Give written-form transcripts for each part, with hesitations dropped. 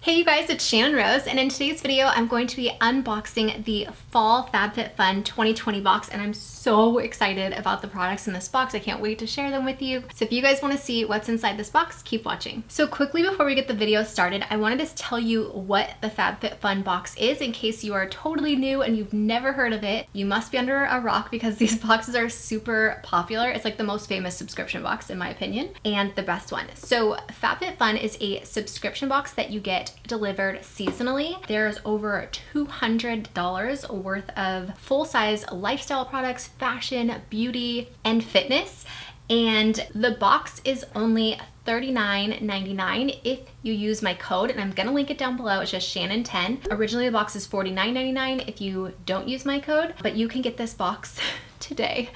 Hey you guys, it's Shannon Rose, and in today's video I'm going to be unboxing the Fall FabFitFun 2020 box, and I'm so excited about the products in this box. I can't wait to share them with you. So if you guys want to see what's inside this box, keep watching. So quickly before we get the video started, I wanted to tell you what the FabFitFun box is in case you are totally new and you've never heard of it. You must be under a rock because these boxes are super popular. It's like the most famous subscription box in my opinion, and the best one. So FabFitFun is a subscription box that you get delivered seasonally. There's over $200 worth of full-size lifestyle products, fashion, beauty, and fitness. And the box is only $39.99 if you use my code, and I'm gonna link it down below. It's just Shannon10. Originally the box is $49.99 if you don't use my code, but you can get this box today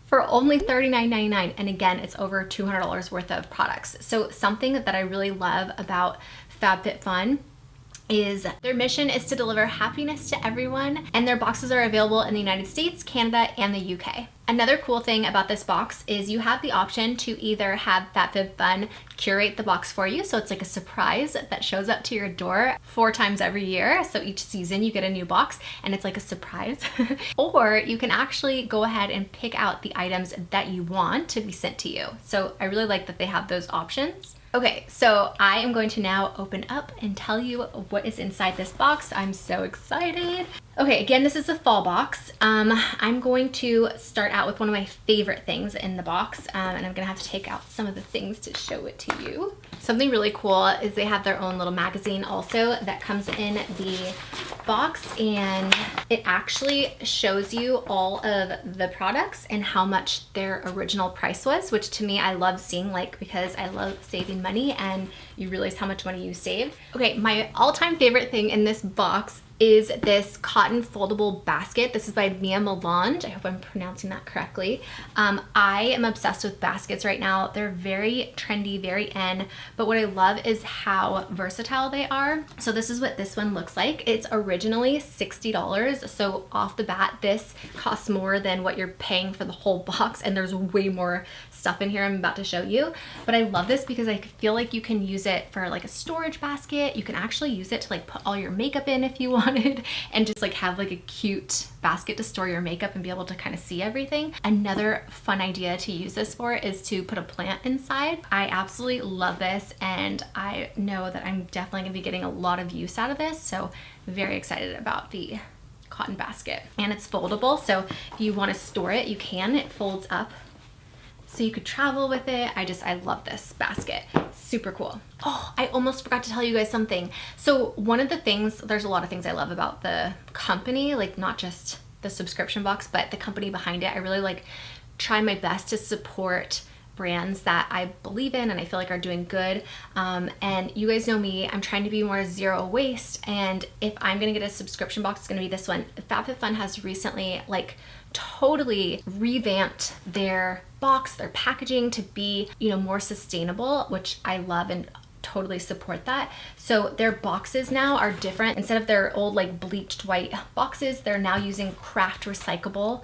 for only $39.99, and again, it's over $200 worth of products. So something that I really love about FabFitFun is their mission is to deliver happiness to everyone, and their boxes are available in the United States, Canada, and the UK. Another cool thing about this box is you have the option to either have FabFitFun curate the box for you, so it's like a surprise that shows up to your door 4 times every year. So each season you get a new box and it's like a surprise. Or you can actually go ahead and pick out the items that you want to be sent to you. So I really like that they have those options. Okay, so I am going to now open up and tell you what is inside this box. I'm so excited. Okay, again, this is a fall box. I'm going to start out with one of my favorite things in the box, and I'm gonna have to take out some of the things to show it to you. Something really cool is they have their own little magazine also that comes in the box, and it actually shows you all of the products and how much their original price was, which to me I love seeing, like, because I love saving money and you realize how much money you save. Okay, my all-time favorite thing in this box is this cotton foldable basket. This is by Mia Melange. I hope I'm pronouncing that correctly. I am obsessed with baskets right now. They're very trendy, very in, but what I love is how versatile they are. So this is what this one looks like. It's originally $60, so off the bat, this costs more than what you're paying for the whole box, and there's way more stuff in here I'm about to show you. But I love this because I feel like you can use it for like a storage basket. You can actually use it to like put all your makeup in if you want. And just like have like a cute basket to store your makeup and be able to kind of see everything. Another fun idea to use this for is to put a plant inside. I absolutely love this, and I know that I'm definitely gonna be getting a lot of use out of this, so very excited about the cotton basket. And it's foldable, so if you want to store it, you can. It folds up so you could travel with it. I love this basket. Super cool. Oh, I almost forgot to tell you guys something. So one of the things, there's a lot of things I love about the company, like not just the subscription box, but the company behind it. I really like try my best to support brands that I believe in and I feel like are doing good. And you guys know me, I'm trying to be more zero waste. And if I'm gonna get a subscription box, it's gonna be this one. FabFitFun has recently like totally revamped their box, their packaging to be, you know, more sustainable, which I love and totally support that. So their boxes now are different. Instead of their old like bleached white boxes, they're now using craft recyclable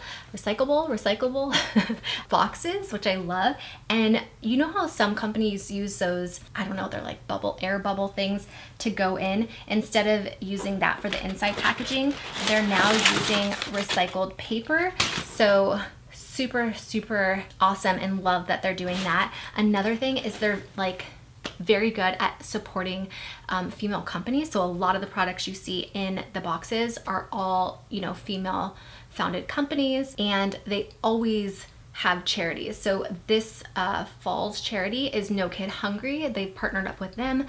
boxes, which I love. And you know how some companies use those, I don't know, they're like air bubble things to go in. Instead of using that for the inside packaging, they're now using recycled paper. So super, super awesome, and love that they're doing that. Another thing is they're like very good at supporting female companies. So a lot of the products you see in the boxes are all, you know, female founded companies, and they always have charities. So this fall's charity is No Kid Hungry. They've partnered up with them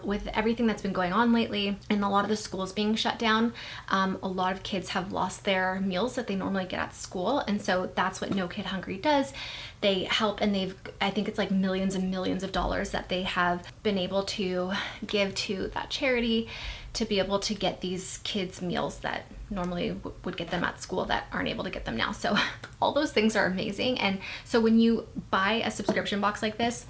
with everything that's been going on lately and a lot of the schools being shut down. A lot of kids have lost their meals that they normally get at school, and so that's what No Kid Hungry does. They help, and I think it's like millions and millions of dollars that they have been able to give to that charity to be able to get these kids meals that normally would get them at school that aren't able to get them now. So all those things are amazing. And so when you buy a subscription box like this,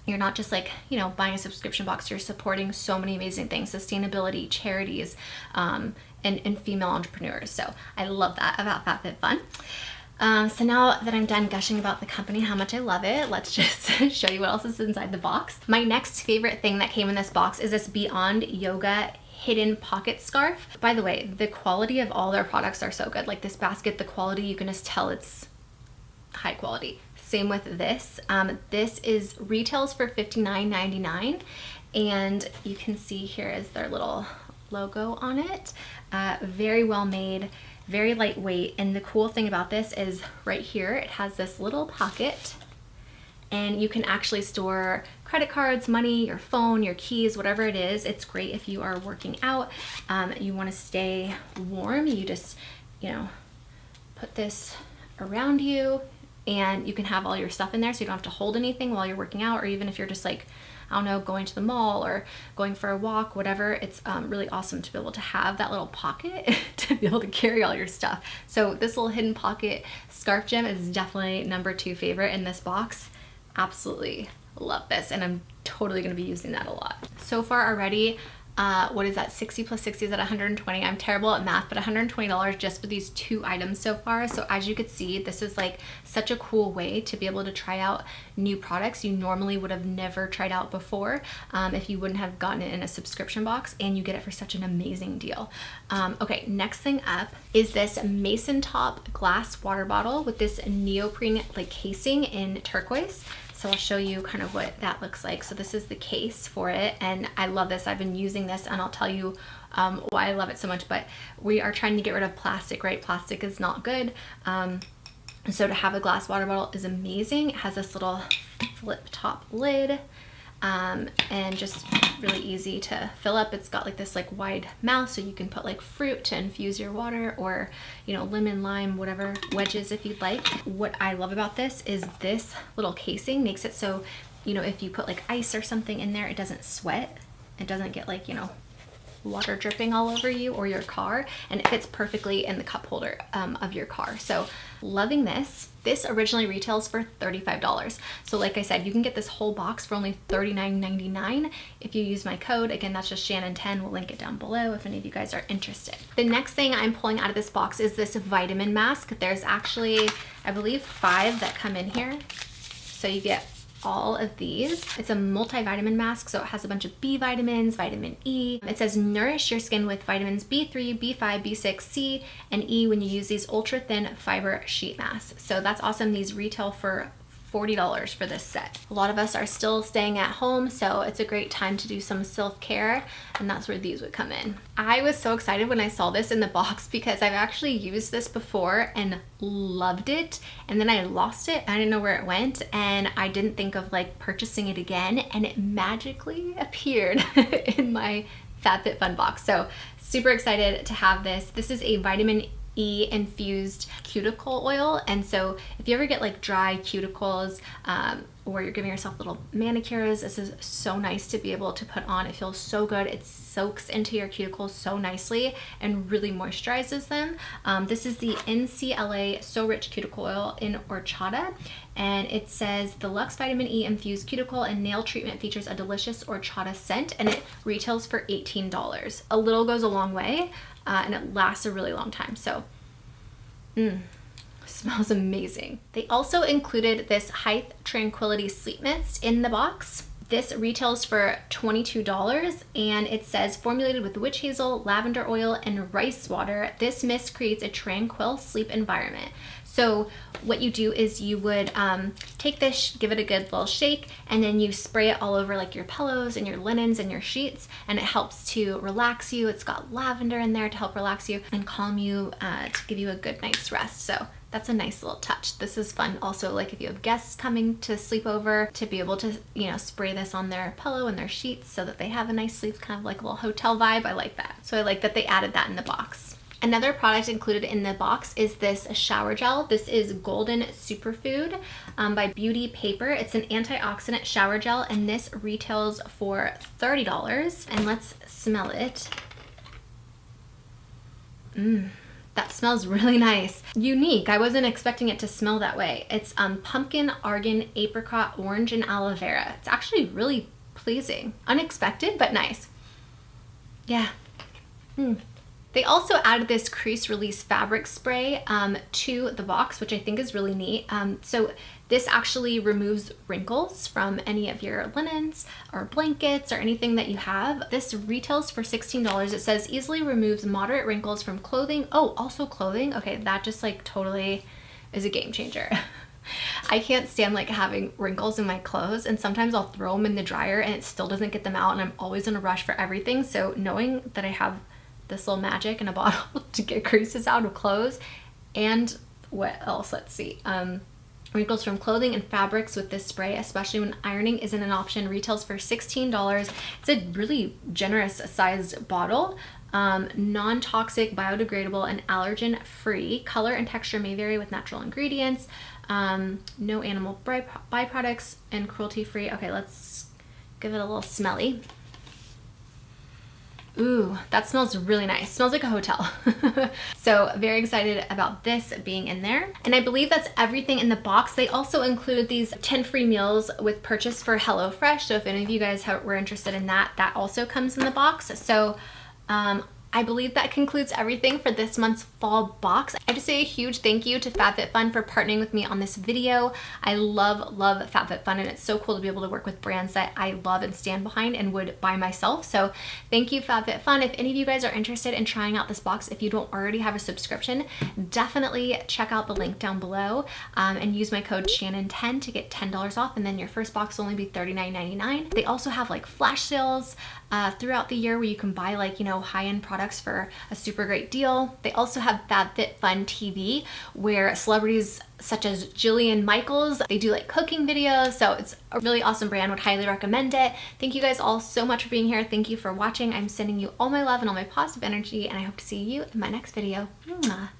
you're not just like, you know, buying a subscription box, you're supporting so many amazing things, sustainability, charities, and female entrepreneurs. So I love that about FabFitFun. So now that I'm done gushing about the company, how much I love it, let's just show you what else is inside the box. My next favorite thing that came in this box is this Beyond Yoga hidden pocket scarf. By the way, the quality of all their products are so good. Like this basket, the quality, you can just tell it's high quality. Same with this. This is retails for $59.99, and you can see here is their little logo on it. Very well made, very lightweight, and the cool thing about this is right here it has this little pocket, and you can actually store credit cards, money, your phone, your keys, whatever it is. It's great if you are working out, you want to stay warm. You just, you know, put this around you and you can have all your stuff in there, so you don't have to hold anything while you're working out, or even if you're just like, I don't know, going to the mall or going for a walk, whatever. It's really awesome to be able to have that little pocket to be able to carry all your stuff. So this little hidden pocket scarf gem is definitely number 2 favorite in this box. Absolutely love this, and I'm totally gonna be using that a lot. So far already, what is that, 60 plus 60 is at 120. I'm terrible at math, but $120 just for these 2 items so far. So as you could see, this is like such a cool way to be able to try out new products you normally would have never tried out before if you wouldn't have gotten it in a subscription box, and you get it for such an amazing deal. Okay, next thing up is this Mason Top glass water bottle with this neoprene like casing in turquoise. So I'll show you kind of what that looks like. So this is the case for it, and I love this. I've been using this, and I'll tell you why I love it so much, but we are trying to get rid of plastic, right? Plastic is not good. And so to have a glass water bottle is amazing. It has this little flip top lid, and just really easy to fill up. It's got like this like wide mouth, so you can put like fruit to infuse your water, or, you know, lemon, lime, whatever, wedges if you'd like. What I love about this is this little casing makes it so, you know, if you put like ice or something in there, it doesn't sweat. It doesn't get like, you know, water dripping all over you or your car, and it fits perfectly in the cup holder of your car. So loving this. This originally retails for $35. So like I said, you can get this whole box for only $39.99 if you use my code. Again, that's just Shannon10. We'll link it down below if any of you guys are interested. The next thing I'm pulling out of this box is this vitamin mask. There's actually, I believe, 5 that come in here. So you get all of these. It's a multivitamin mask, so it has a bunch of B vitamins, vitamin E. It says nourish your skin with vitamins B3, B5, B6, C, and E when you use these ultra thin fiber sheet masks. So that's awesome. These retail for $40 for this set. A lot of us are still staying at home, so it's a great time to do some self-care, and that's where these would come in. I was so excited when I saw this in the box because I've actually used this before and loved it, and then I lost it. I didn't know where it went, and I didn't think of like purchasing it again, and it magically appeared in my FabFitFun box. So super excited to have this. This is a vitamin E infused cuticle oil, and so if you ever get like dry cuticles or you're giving yourself little manicures, this is so nice to be able to put on. It feels so good. It soaks into your cuticles so nicely and really moisturizes them. This is the NCLA So Rich Cuticle Oil in Horchata, and it says the Luxe Vitamin E infused cuticle and nail treatment features a delicious horchata scent, and it retails for $18. A little goes a long way. And it lasts a really long time. So, smells amazing. They also included this Height Tranquility Sleep Mist in the box. This retails for $22, and it says formulated with witch hazel, lavender oil, and rice water, this mist creates a tranquil sleep environment. So what you do is you would take this, give it a good little shake, and then you spray it all over like your pillows and your linens and your sheets, and it helps to relax you. It's got lavender in there to help relax you and calm you, to give you a good night's rest. So that's a nice little touch. This is fun also, like if you have guests coming to sleep over, to be able to, you know, spray this on their pillow and their sheets so that they have a nice sleep, kind of like a little hotel vibe. I like that. So I like that they added that in the box. Another product included in the box is this shower gel. This is Golden Superfood by Beauty Paper. It's an antioxidant shower gel, and this retails for $30. And let's smell it. That smells really nice. Unique. I wasn't expecting it to smell that way. It's pumpkin, argan, apricot, orange, and aloe vera. It's actually really pleasing. Unexpected, but nice. Yeah. They also added this Crease Release fabric spray to the box, which I think is really neat. So this actually removes wrinkles from any of your linens or blankets or anything that you have. This retails for $16. It says easily removes moderate wrinkles from clothing. Oh, also clothing. Okay, that just like totally is a game changer. I can't stand like having wrinkles in my clothes, and sometimes I'll throw them in the dryer and it still doesn't get them out, and I'm always in a rush for everything. So knowing that I have this little magic in a bottle to get creases out of clothes, and what else, let's see, wrinkles from clothing and fabrics with this spray, especially when ironing isn't an option, retails for $16. It's a really generous sized bottle. Non-toxic, biodegradable, and allergen free. Color and texture may vary with natural ingredients. No animal byproducts, and cruelty free. Okay, let's give it a little smelly. Ooh, that smells really nice. Smells like a hotel. So very excited about this being in there. And I believe that's everything in the box. They also include these 10 free meals with purchase for HelloFresh. So if any of you guys were interested in that, that also comes in the box. So I believe that concludes everything for this month's fall box. I just say a huge thank you to FabFitFun for partnering with me on this video. I love FabFitFun, and it's so cool to be able to work with brands that I love and stand behind and would buy myself. So thank you, FabFitFun. If any of you guys are interested in trying out this box, if you don't already have a subscription, definitely check out the link down below and use my code Shannon10 to get $10 off, and then your first box will only be $39.99. They also have like flash sales throughout the year where you can buy like, you know, high-end products for a super great deal. They also have FabFitFun TV, where celebrities such as Jillian Michaels, they do like cooking videos. So it's a really awesome brand, would highly recommend it. Thank you guys all so much for being here. Thank you for watching. I'm sending you all my love and all my positive energy, and I hope to see you in my next video. Mwah.